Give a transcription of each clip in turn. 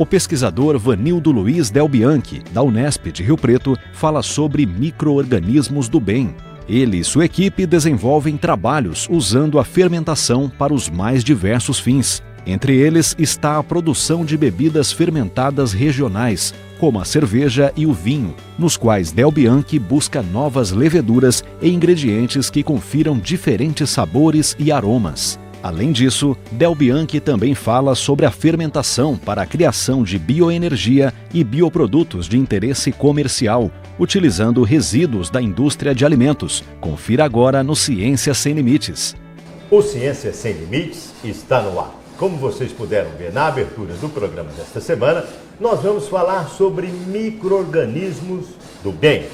O pesquisador Vanildo Luiz Del Bianchi, da Unesp de Rio Preto, fala sobre micro-organismos do bem. Ele e sua equipe desenvolvem trabalhos usando a fermentação para os mais diversos fins. Entre eles está a produção de bebidas fermentadas regionais, como a cerveja e o vinho, nos quais Del Bianchi busca novas leveduras e ingredientes que confiram diferentes sabores e aromas. Além disso, Del Bianchi também fala sobre a fermentação para a criação de bioenergia e bioprodutos de interesse comercial, utilizando resíduos da indústria de alimentos. Confira agora no Ciência Sem Limites. O Ciência Sem Limites está no ar. Como vocês puderam ver na abertura do programa desta semana, nós vamos falar sobre micro-organismos do bem.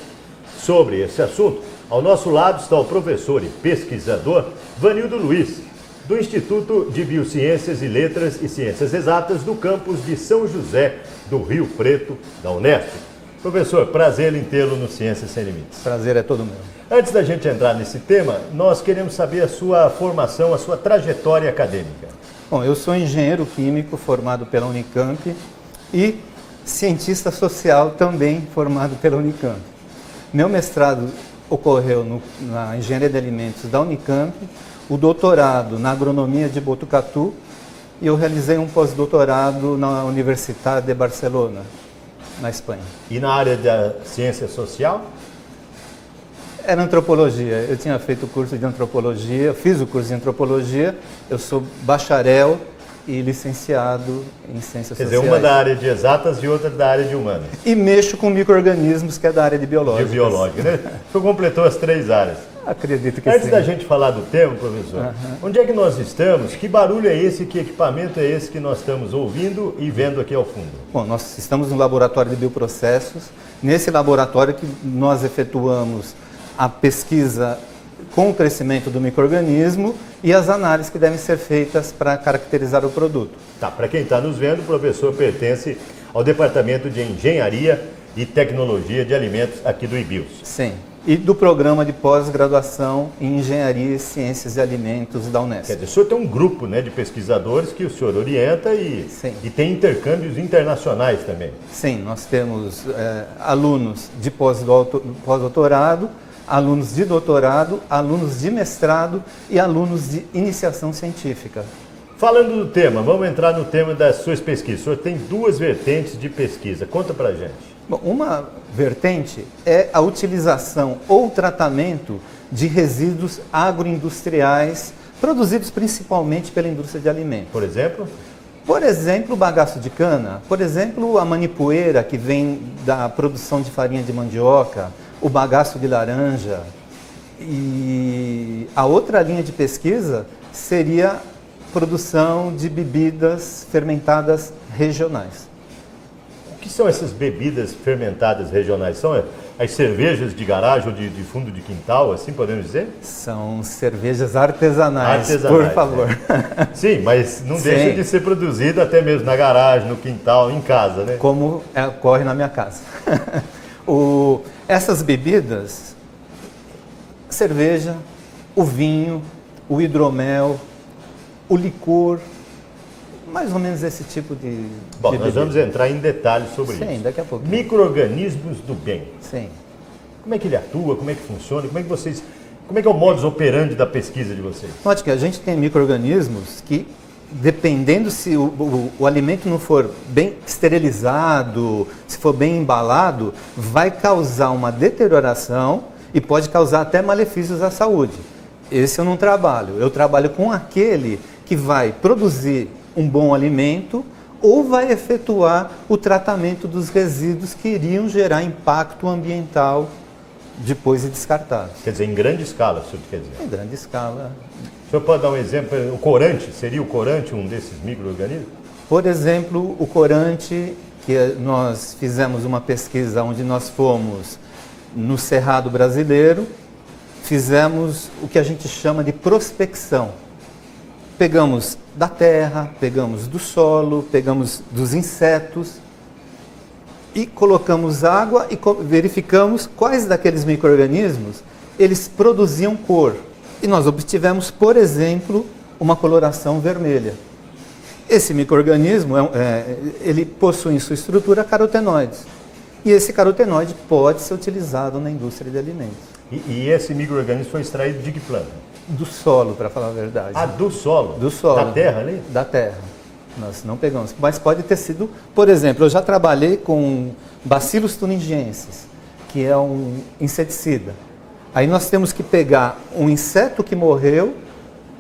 Sobre esse assunto, ao nosso lado está o professor e pesquisador Vanildo Luiz, do Instituto de Biociências e Letras e Ciências Exatas do campus de São José do Rio Preto, da Unesp. Professor, prazer em tê-lo no Ciência Sem Limites. Prazer é todo meu. Antes da gente entrar nesse tema, nós queremos saber a sua formação, a sua trajetória acadêmica. Bom, eu sou engenheiro químico formado pela Unicamp e cientista social também formado pela Unicamp. Meu mestrado ocorreu na Engenharia de Alimentos da Unicamp, o doutorado na Agronomia de Botucatu e eu realizei um pós-doutorado na Universitat de Barcelona, na Espanha. E na área da ciência social? Era antropologia. Eu tinha feito o curso de antropologia, fiz o curso de antropologia, eu sou bacharel e licenciado em ciências sociais. Quer dizer, uma da área de exatas e outra da área de humanas. E mexo com micro-organismos, que é da área de biológicas. De biológica, né? Você completou as 3 áreas. Acredito que Antes sim. da gente falar do tema, professor, onde é que nós estamos? Que barulho é esse? Que equipamento é esse que nós estamos ouvindo e vendo aqui ao fundo? Bom, nós estamos no laboratório de bioprocessos. Nesse laboratório que nós efetuamos a pesquisa com o crescimento do micro-organismo e as análises que devem ser feitas para caracterizar o produto. Tá, para quem está nos vendo, o professor pertence ao Departamento de Engenharia e Tecnologia de Alimentos aqui do IBIOS. Sim. E do programa de pós-graduação em Engenharia e Ciências de Alimentos da Unesp. Quer dizer, o senhor tem um grupo, né, de pesquisadores que o senhor orienta e tem intercâmbios internacionais também. Sim, nós temos alunos de pós-doutorado, alunos de doutorado, alunos de mestrado e alunos de iniciação científica. Falando do tema, vamos entrar no tema das suas pesquisas. O senhor tem 2 vertentes de pesquisa. Conta pra gente. Bom, uma vertente é a utilização ou tratamento de resíduos agroindustriais produzidos principalmente pela indústria de alimentos. Por exemplo? Por exemplo, o bagaço de cana, por exemplo, a manipoeira que vem da produção de farinha de mandioca, o bagaço de laranja. E a outra linha de pesquisa seria produção de bebidas fermentadas regionais. O que são essas bebidas fermentadas regionais? São as cervejas de garagem ou de fundo de quintal, assim podemos dizer? São cervejas artesanais, por favor. Né? Sim, mas não deixa de ser produzida até mesmo na garagem, no quintal, em casa, né? Como ocorre na minha casa. Essas bebidas, cerveja, o vinho, o hidromel, o licor, mais ou menos esse tipo de Bom, de nós vamos entrar em detalhes sobre isso. Sim, daqui a pouco. Micro-organismos do bem. Sim. Como é que ele atua? Como é que funciona? Como é que é o modus operandi da pesquisa de vocês? Note que a gente tem micro-organismos que, dependendo se o alimento não for bem esterilizado, se for bem embalado, vai causar uma deterioração e pode causar até malefícios à saúde. Esse eu não trabalho. Eu trabalho com aquele que vai produzir um bom alimento ou vai efetuar o tratamento dos resíduos que iriam gerar impacto ambiental depois de descartados. Quer dizer, em grande escala, o senhor quer dizer? Em grande escala. O senhor pode dar um exemplo? O corante, seria o corante um desses micro-organismos? Por exemplo, o corante, que nós fizemos uma pesquisa onde nós fomos no Cerrado brasileiro, fizemos o que a gente chama de prospecção. Pegamos da terra, pegamos do solo, pegamos dos insetos e colocamos água e verificamos quais daqueles micro-organismos eles produziam cor. E nós obtivemos, por exemplo, uma coloração vermelha. Esse micro-organismo, ele possui em sua estrutura carotenoides. E esse carotenoide pode ser utilizado na indústria de alimentos. E esse micro-organismo foi extraído de que planta? Do solo, para falar a verdade. Ah, do solo? Do solo. Da terra ali? Da terra. Nós não pegamos. Mas pode ter sido, por exemplo, eu já trabalhei com Bacillus thuringiensis, que é um inseticida. Aí nós temos que pegar um inseto que morreu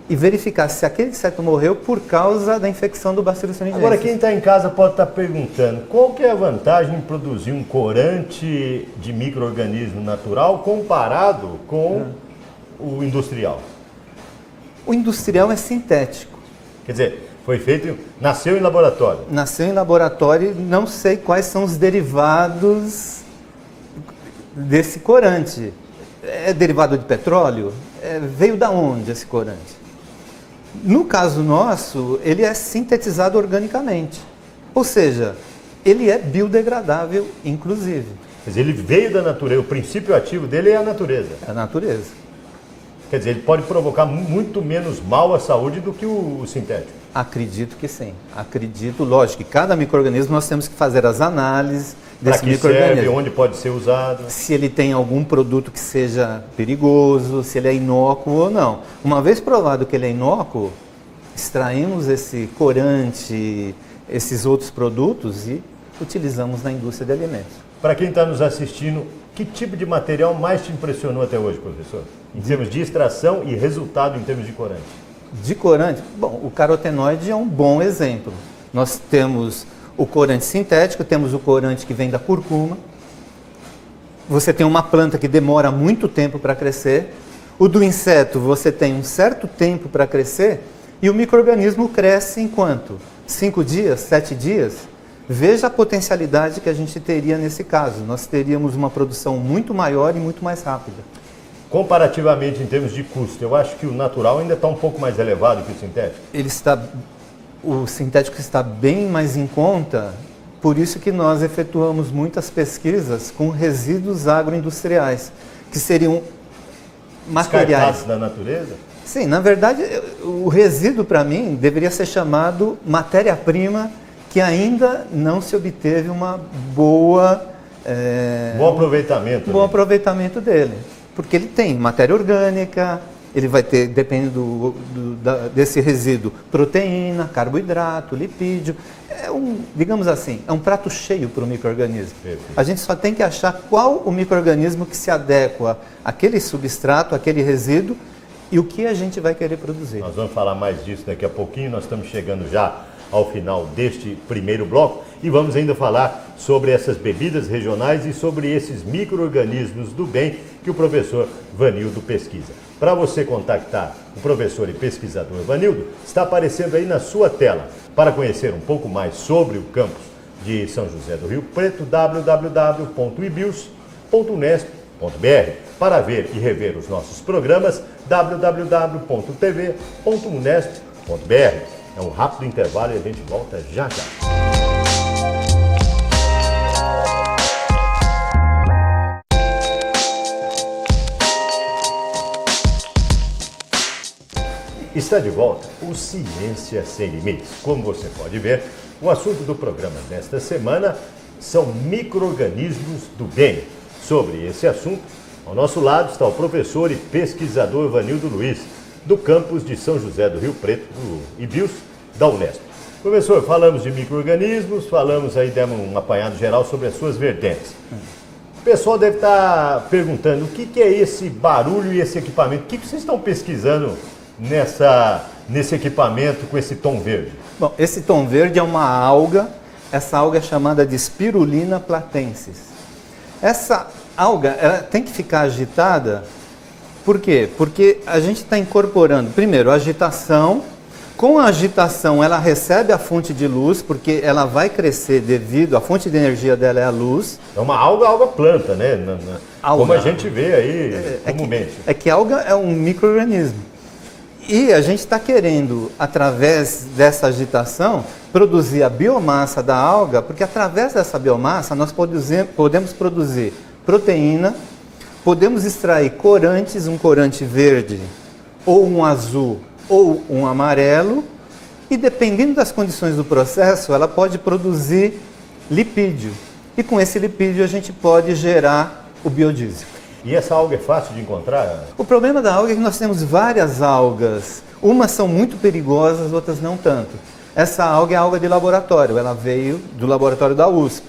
e verificar se aquele inseto morreu por causa da infecção do Bacillus thuringiensis. Agora, quem está em casa pode estar perguntando, qual que é a vantagem em produzir um corante de micro-organismo natural comparado com o industrial? O industrial é sintético. Quer dizer, foi feito, nasceu em laboratório. Nasceu em laboratório, não sei quais são os derivados desse corante. É derivado de petróleo? Veio da onde esse corante? No caso nosso, ele é sintetizado organicamente. Ou seja, ele é biodegradável, inclusive. Quer dizer, ele veio da natureza, o princípio ativo dele é a natureza. É a natureza. Quer dizer, ele pode provocar muito menos mal à saúde do que o sintético. Acredito que sim. Acredito, lógico, que cada micro-organismo nós temos que fazer as análises desse micro-organismo. Serve, onde pode ser usado. Se ele tem algum produto que seja perigoso, se ele é inócuo ou não. Uma vez provado que ele é inócuo, extraímos esse corante, esses outros produtos e utilizamos na indústria de alimentos. Para quem está nos assistindo, que tipo de material mais te impressionou até hoje, professor? Em termos de extração e resultado em termos de corante. De corante? Bom, o carotenoide é um bom exemplo. Nós temos o corante sintético, temos o corante que vem da curcuma. Você tem uma planta que demora muito tempo para crescer. O do inseto, você tem um certo tempo para crescer. E o micro-organismo cresce em quanto? 5 dias? 7 dias? Veja a potencialidade que a gente teria nesse caso. Nós teríamos uma produção muito maior e muito mais rápida. Comparativamente em termos de custo, eu acho que o natural ainda está um pouco mais elevado que o sintético. O sintético está bem mais em conta, por isso que nós efetuamos muitas pesquisas com resíduos agroindustriais, que seriam materiais. Descartados da natureza? Sim, na verdade, o resíduo para mim deveria ser chamado matéria-prima que ainda não se obteve uma boa... bom aproveitamento. Bom aproveitamento dele. Porque ele tem matéria orgânica, ele vai ter, dependendo desse resíduo, proteína, carboidrato, lipídio. Digamos assim, é um prato cheio para o micro-organismo. A gente só tem que achar qual o micro-organismo que se adequa àquele substrato, àquele resíduo e o que a gente vai querer produzir. Nós vamos falar mais disso daqui a pouquinho, nós estamos chegando já ao final deste primeiro bloco e vamos ainda falar sobre essas bebidas regionais e sobre esses micro-organismos do bem que o professor Vanildo pesquisa. Para você contactar o professor e pesquisador Vanildo, está aparecendo aí na sua tela. Para conhecer um pouco mais sobre o campus de São José do Rio Preto, www.ibius.unesp.br. Para ver e rever os nossos programas, www.tv.unesp.br. É um rápido intervalo e a gente volta já já. Está de volta o Ciência Sem Limites. Como você pode ver, o assunto do programa desta semana são micro-organismos do bem. Sobre esse assunto, ao nosso lado está o professor e pesquisador Vanildo Luiz, do campus de São José do Rio Preto, do IBIUS, da Unesp. Professor, falamos de micro-organismos, demos um apanhado geral sobre as suas vertentes. O pessoal deve estar perguntando o que é esse barulho e esse equipamento. O que vocês estão pesquisando nesse equipamento com esse tom verde? Bom, esse tom verde é uma alga, essa alga é chamada de Spirulina platensis. Essa alga ela tem que ficar agitada, por quê? Porque a gente está incorporando, primeiro, a agitação. Com a agitação, ela recebe a fonte de luz, porque ela vai crescer devido, a fonte de energia dela é a luz. É uma alga planta, né? Alga. Como a gente vê aí comumente. É que alga é um micro-organismo. E a gente está querendo, através dessa agitação, produzir a biomassa da alga, porque através dessa biomassa nós podemos produzir proteína, podemos extrair corantes, um corante verde ou um azul ou um amarelo, e dependendo das condições do processo, ela pode produzir lipídio. E com esse lipídio a gente pode gerar o biodiesel. E essa alga é fácil de encontrar? O problema da alga é que nós temos várias algas. Umas são muito perigosas, outras não tanto. Essa alga é alga de laboratório, ela veio do laboratório da USP.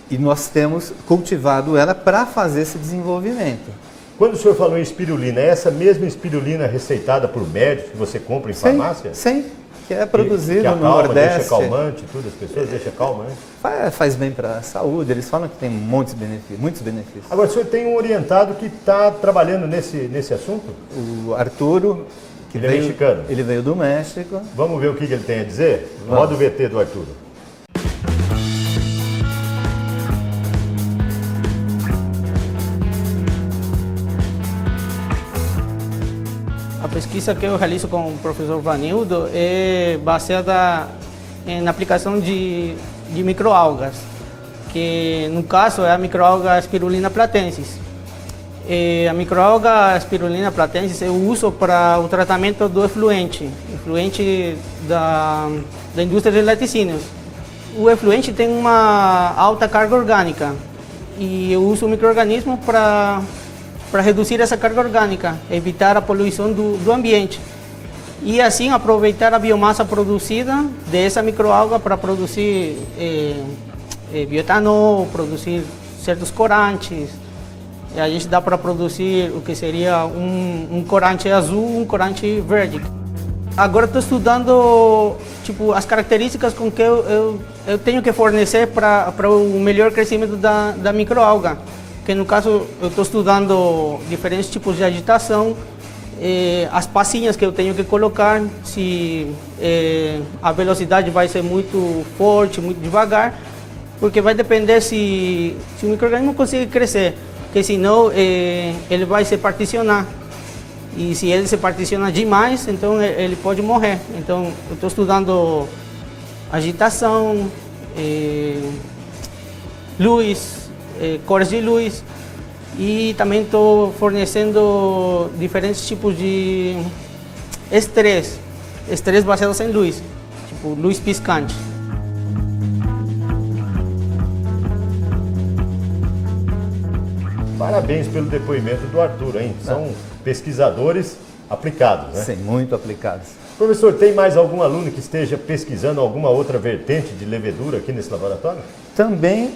E nós temos cultivado ela para fazer esse desenvolvimento. Quando o senhor falou em espirulina, é essa mesma espirulina receitada por médicos que você compra em farmácia? Sim, que é produzido que acalma, no Nordeste. Deixa calmante, tudo, as pessoas deixam calmante. Faz bem para a saúde, eles falam que tem muitos benefícios. Agora, o senhor tem um orientado que está trabalhando nesse assunto? O Arturo, Ele é mexicano. Ele veio do México. Vamos ver o que ele tem a dizer? Roda o VT do Arturo. A pesquisa que eu realizo com o professor Vanildo é baseada na aplicação de microalgas, que no caso é a microalga Spirulina platensis. A microalga Spirulina platensis eu uso para o tratamento do efluente da indústria de laticínios. O efluente tem uma alta carga orgânica e eu uso o micro-organismo para reduzir essa carga orgânica, evitar a poluição do ambiente e assim aproveitar a biomassa produzida dessa microalga para produzir bioetanol, produzir certos corantes. E a gente dá para produzir o que seria um corante azul, um corante verde. Agora estou estudando as características com que eu tenho que fornecer para o melhor crescimento da microalga. Que no caso eu estou estudando diferentes tipos de agitação, as passinhas que eu tenho que colocar, se a velocidade vai ser muito forte, muito devagar, porque vai depender se o micro-organismo consegue crescer, porque senão ele vai se particionar. E se ele se particiona demais, então ele pode morrer. Então eu estou estudando agitação, luz, cores de luz e também estou fornecendo diferentes tipos de estresse baseados em luz, tipo luz piscante. Parabéns pelo depoimento do Arthur, hein? São pesquisadores aplicados, né? Sim, muito aplicados. Professor, tem mais algum aluno que esteja pesquisando alguma outra vertente de levedura aqui nesse laboratório? Também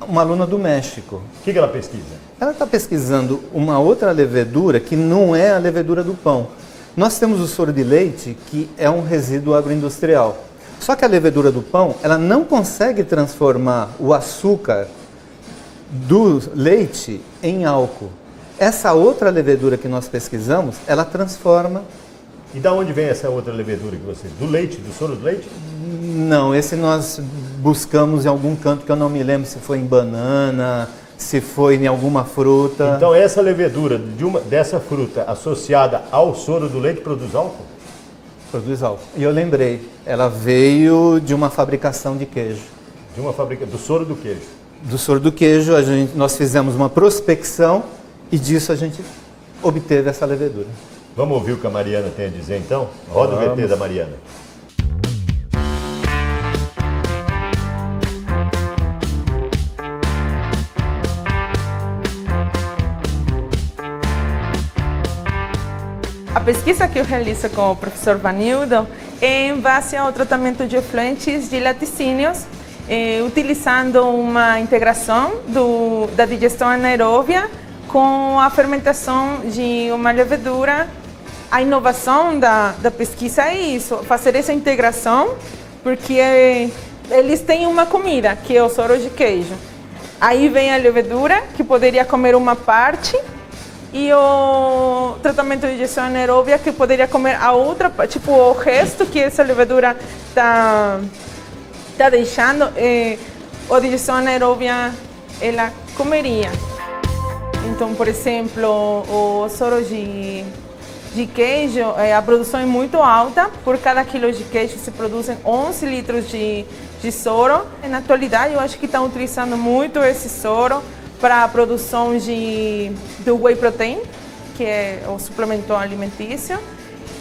uma aluna do México. O que ela pesquisa? Ela está pesquisando uma outra levedura que não é a levedura do pão. Nós temos o soro de leite, que é um resíduo agroindustrial. Só que a levedura do pão, ela não consegue transformar o açúcar do leite em álcool. Essa outra levedura que nós pesquisamos, ela transforma. E da onde vem essa outra levedura que você? Do leite, do soro do leite? Não, esse nós buscamos em algum canto que eu não me lembro se foi em banana, se foi em alguma fruta. Então essa levedura dessa fruta associada ao soro do leite produz álcool? Produz álcool. E eu lembrei, ela veio de uma fabricação de queijo. Do soro do queijo? Do soro do queijo, nós fizemos uma prospecção e disso a gente obteve essa levedura. Vamos ouvir o que a Mariana tem a dizer então? Roda o VT da Mariana. A pesquisa que eu realizo com o professor Vanildo é em base ao tratamento de efluentes de laticínios, utilizando uma integração da digestão anaeróbia com a fermentação de uma levedura. A inovação da pesquisa é isso, fazer essa integração, porque eles têm uma comida, que é o soro de queijo. Aí vem a levedura, que poderia comer uma parte, e o tratamento de digestão anaeróbia, que poderia comer a outra, tipo o resto que essa levedura está deixando, a digestão anaeróbia ela comeria. Então, por exemplo, o soro de queijo, a produção é muito alta. Por cada quilo de queijo se produzem 11 litros de soro. Na atualidade, eu acho que estão utilizando muito esse soro para a produção do whey protein, que é o suplemento alimentício.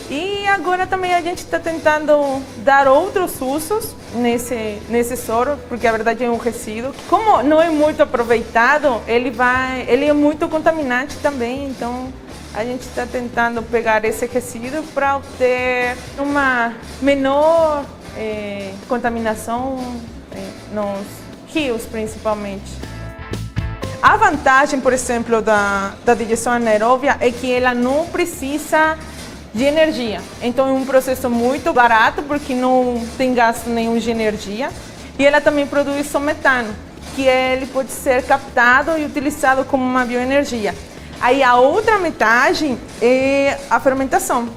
E agora também a gente está tentando dar outros usos nesse soro, porque a verdade é um resíduo. Como não é muito aproveitado, ele é muito contaminante também, então a gente está tentando pegar esse resíduo para obter uma menor contaminação nos rios, principalmente. A vantagem, por exemplo, da digestão anaeróbia é que ela não precisa de energia. Então é um processo muito barato, porque não tem gasto nenhum de energia. E ela também produz só metano, que ele pode ser captado e utilizado como uma bioenergia. Aí a outra metade é a fermentação,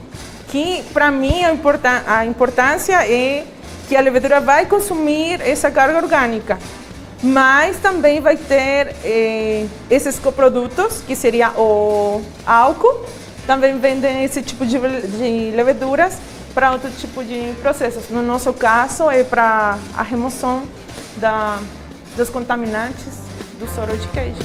que para mim a importância é que a levedura vai consumir essa carga orgânica, mas também vai ter esses coprodutos, que seria o álcool. Também vendem esse tipo de leveduras para outro tipo de processos. No nosso caso, é para a remoção dos contaminantes do soro de queijo.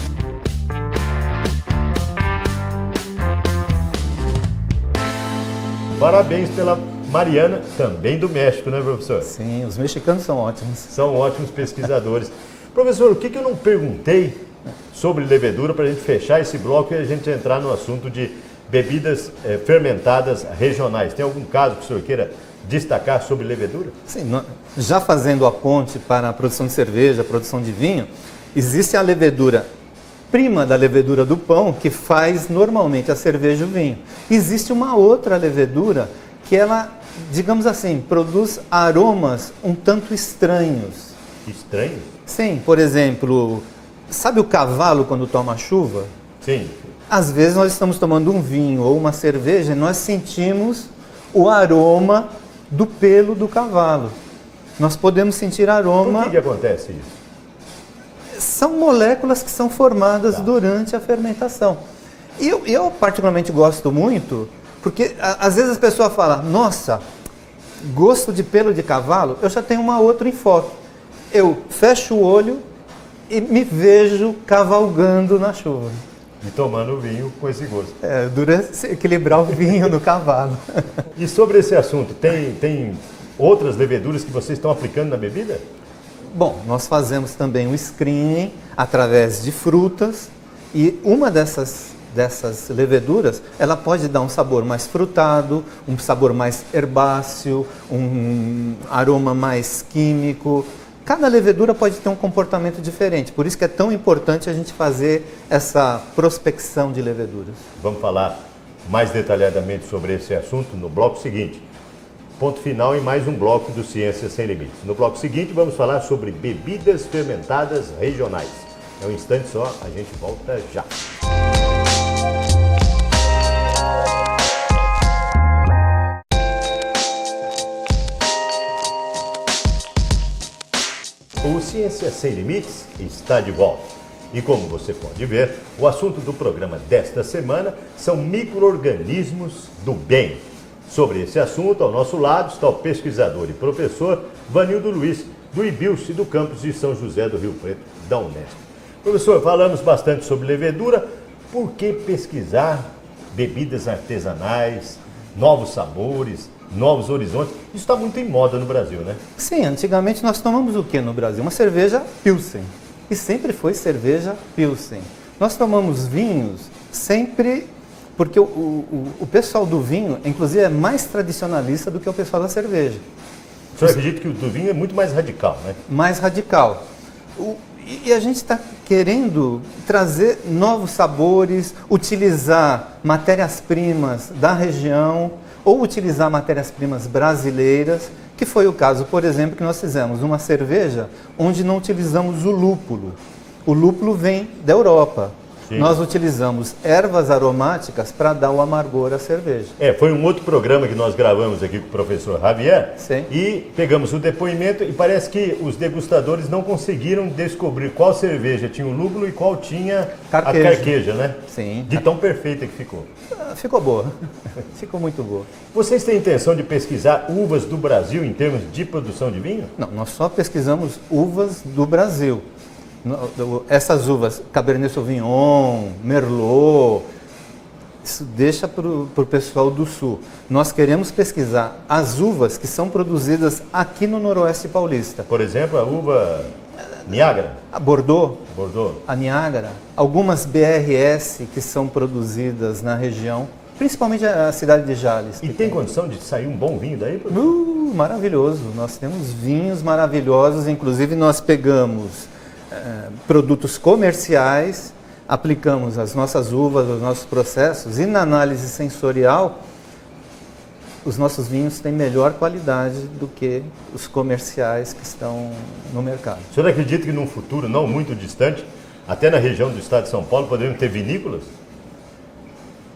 Parabéns pela Mariana, também do México, né, professor? Sim, os mexicanos são ótimos. São ótimos pesquisadores. Professor, o que eu não perguntei sobre levedura para a gente fechar esse bloco e a gente entrar no assunto de bebidas fermentadas regionais? Tem algum caso que o senhor queira destacar sobre levedura? Sim, já fazendo a ponte para a produção de cerveja, a produção de vinho, existe a levedura prima da levedura do pão, que faz normalmente a cerveja e o vinho. Existe uma outra levedura que ela, digamos assim, produz aromas um tanto estranhos. Estranhos? Sim, por exemplo, sabe o cavalo quando toma chuva? Sim. Às vezes nós estamos tomando um vinho ou uma cerveja e nós sentimos o aroma do pelo do cavalo. Nós podemos sentir aroma... Por que acontece isso? São moléculas que são formadas durante a fermentação. E eu particularmente gosto muito, porque às vezes as pessoas falam, nossa, gosto de pelo de cavalo, eu já tenho um outro enfoque. Eu fecho o olho e me vejo cavalgando na chuva. E tomando vinho com esse gosto. Durante equilibrar o vinho do cavalo. E sobre esse assunto, tem outras leveduras que vocês estão aplicando na bebida? Bom, nós fazemos também o screening através de frutas e uma dessas leveduras, ela pode dar um sabor mais frutado, um sabor mais herbáceo, um aroma mais químico. Cada levedura pode ter um comportamento diferente, por isso que é tão importante a gente fazer essa prospecção de leveduras. Vamos falar mais detalhadamente sobre esse assunto no bloco seguinte. Ponto final em mais um bloco do Ciências Sem Limites. No bloco seguinte vamos falar sobre bebidas fermentadas regionais. É um instante só, a gente volta já. O Ciências Sem Limites está de volta. E como você pode ver, o assunto do programa desta semana são micro-organismos do bem. Sobre esse assunto, ao nosso lado está o pesquisador e professor Vanildo Luiz, do IBILS e do campus de São José do Rio Preto, da Unesp. Professor, falamos bastante sobre levedura. Por que pesquisar bebidas artesanais, novos sabores, novos horizontes? Isso está muito em moda no Brasil, né? Sim, antigamente nós tomamos o que no Brasil? Uma cerveja Pilsen. E sempre foi cerveja Pilsen. Nós tomamos vinhos sempre... Porque o pessoal do vinho, inclusive, é mais tradicionalista do que o pessoal da cerveja. O senhor acredita que o do vinho é muito mais radical, né? Mais radical. E a gente está querendo trazer novos sabores, utilizar matérias-primas da região ou utilizar matérias-primas brasileiras, que foi o caso, por exemplo, que nós fizemos uma cerveja onde não utilizamos o lúpulo. O lúpulo vem da Europa. Sim. Nós utilizamos ervas aromáticas para dar o amargor à cerveja. Foi um outro programa que nós gravamos aqui com o professor Javier. Sim. E pegamos o depoimento e parece que os degustadores não conseguiram descobrir qual cerveja tinha o lúpulo e qual tinha a carqueja, né? Sim. De tão perfeita que ficou. Ficou boa. Ficou muito boa. Vocês têm intenção de pesquisar uvas do Brasil em termos de produção de vinho? Não, nós só pesquisamos uvas do Brasil. Essas uvas, Cabernet Sauvignon, Merlot, Isso deixa para o pessoal do Sul. Nós queremos pesquisar as uvas que são produzidas aqui no Noroeste Paulista. Por exemplo, a uva Niágara. A Bordeaux, Bordeaux. a Niágara, algumas BRS que são produzidas na região, principalmente a cidade de Jales. E tem condição de sair um bom vinho daí? Maravilhoso. Nós temos vinhos maravilhosos, inclusive nós pegamos produtos comerciais, aplicamos as nossas uvas, os nossos processos, e na análise sensorial, os nossos vinhos têm melhor qualidade do que os comerciais que estão no mercado. O senhor acredita que num futuro não muito distante, até na região do estado de São Paulo, poderíamos ter vinícolas?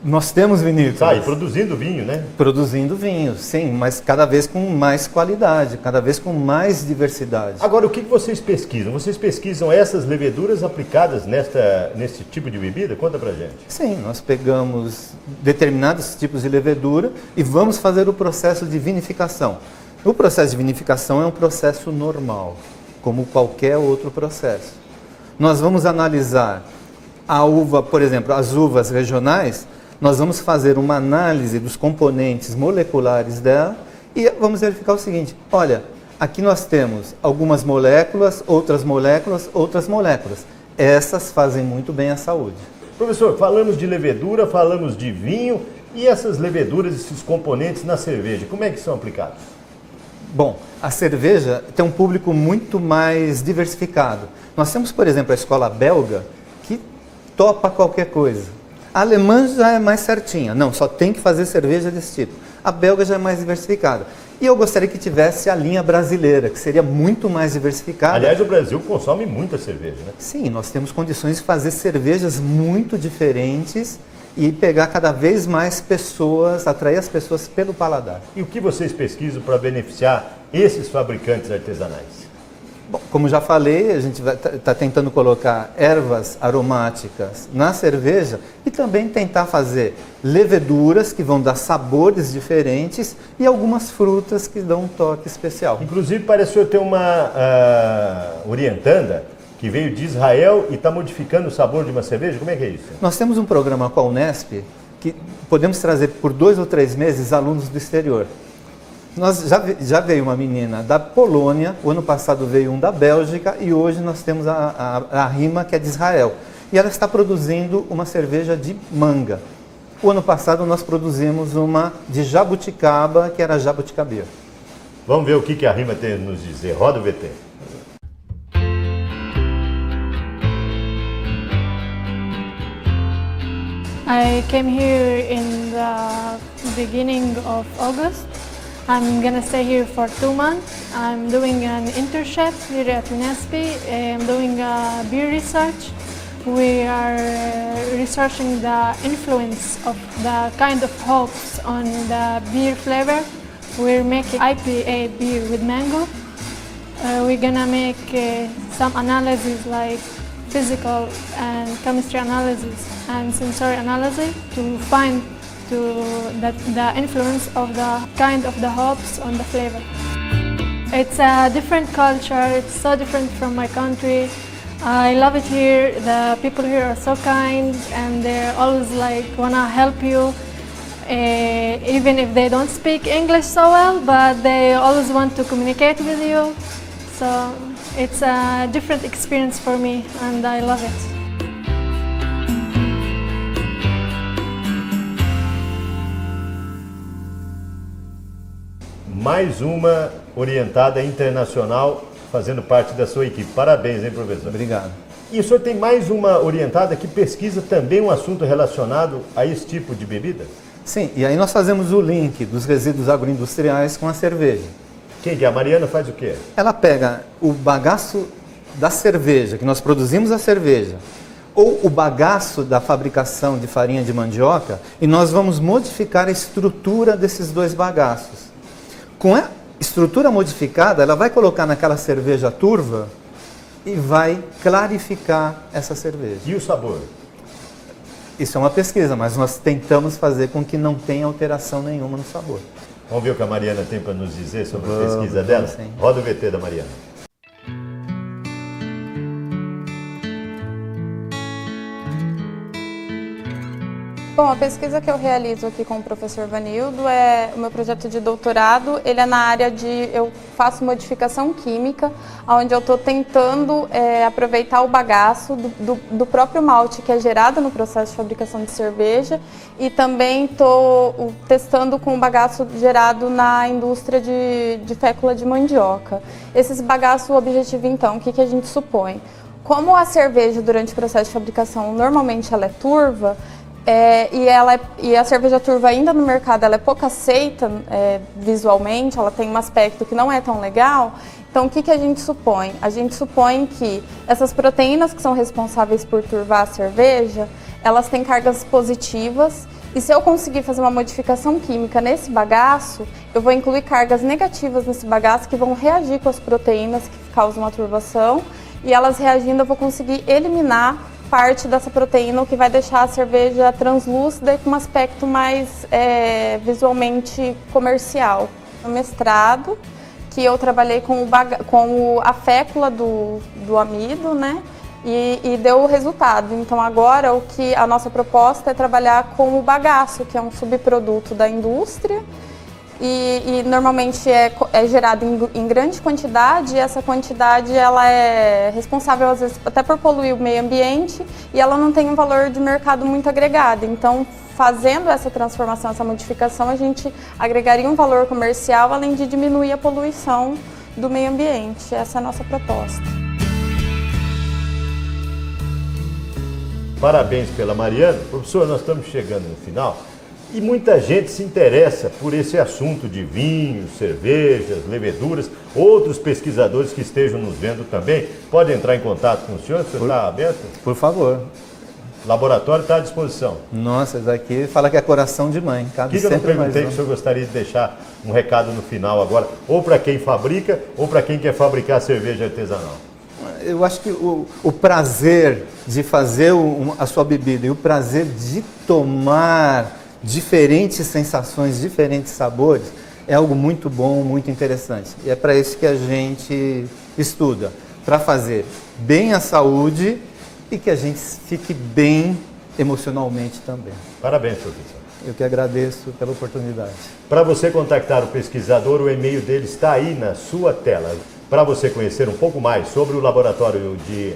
Nós temos vinícolas. Tá, e produzindo vinho, né? Produzindo vinhos, sim, mas cada vez com mais qualidade, cada vez com mais diversidade. Agora, o que vocês pesquisam? Vocês pesquisam essas leveduras aplicadas nesse tipo de bebida? Conta pra gente. Sim, nós pegamos determinados tipos de levedura e vamos fazer o processo de vinificação. O processo de vinificação é um processo normal, como qualquer outro processo. Nós vamos analisar a uva, por exemplo, as uvas regionais. Nós vamos fazer uma análise dos componentes moleculares dela e vamos verificar o seguinte: olha, aqui nós temos algumas moléculas, outras moléculas, outras moléculas. Essas fazem muito bem à saúde. Professor, falamos de levedura, falamos de vinho, e essas leveduras, esses componentes na cerveja, como é que são aplicados? Bom, a cerveja tem um público muito mais diversificado. Nós temos, por exemplo, a escola belga, que topa qualquer coisa. A alemã já é mais certinha, não, só tem que fazer cerveja desse tipo. A belga já é mais diversificada. E eu gostaria que tivesse a linha brasileira, que seria muito mais diversificada. Aliás, o Brasil consome muita cerveja, né? Sim, nós temos condições de fazer cervejas muito diferentes e pegar cada vez mais pessoas, atrair as pessoas pelo paladar. E o que vocês pesquisam para beneficiar esses fabricantes artesanais? Bom, como já falei, a gente está tentando colocar ervas aromáticas na cerveja e também tentar fazer leveduras que vão dar sabores diferentes e algumas frutas que dão um toque especial. Inclusive, parece que o senhor ter uma orientanda que veio de Israel e está modificando o sabor de uma cerveja. Como é que é isso? Nós temos um programa com a Unesp que podemos trazer por 2 ou 3 meses alunos do exterior. Nós já veio uma menina da Polônia, o ano passado veio um da Bélgica e hoje nós temos a Rima, que é de Israel. E ela está produzindo uma cerveja de manga. O ano passado nós produzimos uma de jabuticaba, que era jabuticabia. Vamos ver o que a Rima tem a nos dizer. Roda o VT. I came here in the beginning of August. I'm gonna stay here for 2 months. I'm doing an internship here at Unesp. I'm doing beer research. We are researching the influence of the kind of hops on the beer flavor. We're making IPA beer with mango. We're gonna make some analysis like physical and chemistry analysis and sensory analysis to find the influence of the kind of the hops on the flavor. It's a different culture, it's so different from my country. I love it here, the people here are so kind and they're always like wanna help you, even if they don't speak English so well, but they always want to communicate with you. So it's a different experience for me and I love it. Mais uma orientada internacional fazendo parte da sua equipe. Parabéns, hein, professor? Obrigado. E o senhor tem mais uma orientada que pesquisa também um assunto relacionado a esse tipo de bebida? Sim, e aí nós fazemos o link dos resíduos agroindustriais com a cerveja. Quem que é? A Mariana faz o quê? Ela pega o bagaço da cerveja, que nós produzimos a cerveja, ou o bagaço da fabricação de farinha de mandioca, e nós vamos modificar a estrutura desses dois bagaços. Com a estrutura modificada, ela vai colocar naquela cerveja turva e vai clarificar essa cerveja. E o sabor? Isso é uma pesquisa, mas nós tentamos fazer com que não tenha alteração nenhuma no sabor. Vamos ver o que a Mariana tem para nos dizer sobre a pesquisa dela? Sim. Roda o VT da Mariana. Bom, a pesquisa que eu realizo aqui com o professor Vanildo é o meu projeto de doutorado. Ele é na área eu faço modificação química, onde eu estou tentando aproveitar o bagaço do próprio malte que é gerado no processo de fabricação de cerveja, e também estou testando com o bagaço gerado na indústria de fécula de mandioca. Esses bagaços, o objetivo então, o que a gente supõe? Como a cerveja durante o processo de fabricação normalmente ela é turva, e a cerveja turva ainda no mercado ela é pouco aceita visualmente, ela tem um aspecto que não é tão legal. Então o que a gente supõe? A gente supõe que essas proteínas que são responsáveis por turvar a cerveja, elas têm cargas positivas, e se eu conseguir fazer uma modificação química nesse bagaço, eu vou incluir cargas negativas nesse bagaço que vão reagir com as proteínas que causam a turvação, e elas reagindo eu vou conseguir eliminar parte dessa proteína, o que vai deixar a cerveja translúcida e com um aspecto mais visualmente comercial. No mestrado, que eu trabalhei com a fécula do amido, né? E deu o resultado. Então agora a nossa proposta é trabalhar com o bagaço, que é um subproduto da indústria, e normalmente é gerado em grande quantidade, e essa quantidade ela é responsável às vezes até por poluir o meio ambiente, e ela não tem um valor de mercado muito agregado. Então, fazendo essa transformação, essa modificação, a gente agregaria um valor comercial, além de diminuir a poluição do meio ambiente. Essa é a nossa proposta. Parabéns pela Mariana. Professor, nós estamos chegando no final. E muita gente se interessa por esse assunto de vinhos, cervejas, leveduras. Outros pesquisadores que estejam nos vendo também podem entrar em contato com o senhor. O senhor está aberto? Por favor. O laboratório está à disposição. Nossa, isso aqui fala que é coração de mãe. O que eu não perguntei, que o senhor gostaria de deixar um recado no final agora, ou para quem fabrica, ou para quem quer fabricar cerveja artesanal? Eu acho que o prazer de fazer a sua bebida e o prazer de tomar diferentes sensações, diferentes sabores, é algo muito bom, muito interessante. E é para isso que a gente estuda, para fazer bem a saúde e que a gente fique bem emocionalmente também. Parabéns, professor. Eu que agradeço pela oportunidade. Para você contactar o pesquisador, o e-mail dele está aí na sua tela. Para você conhecer um pouco mais sobre o Laboratório de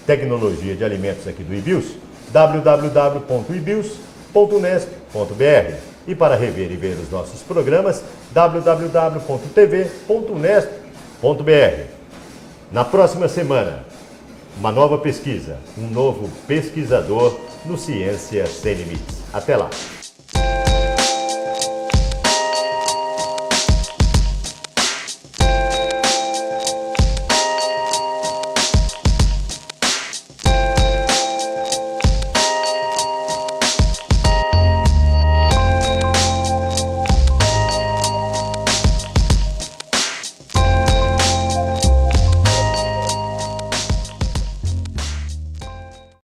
Tecnologia de Alimentos aqui do IBIUS, www.ibius.unesp.br. E para rever e ver os nossos programas, www.tv.unesp.br. Na próxima semana, uma nova pesquisa, um novo pesquisador no Ciência Sem Limites. Até lá!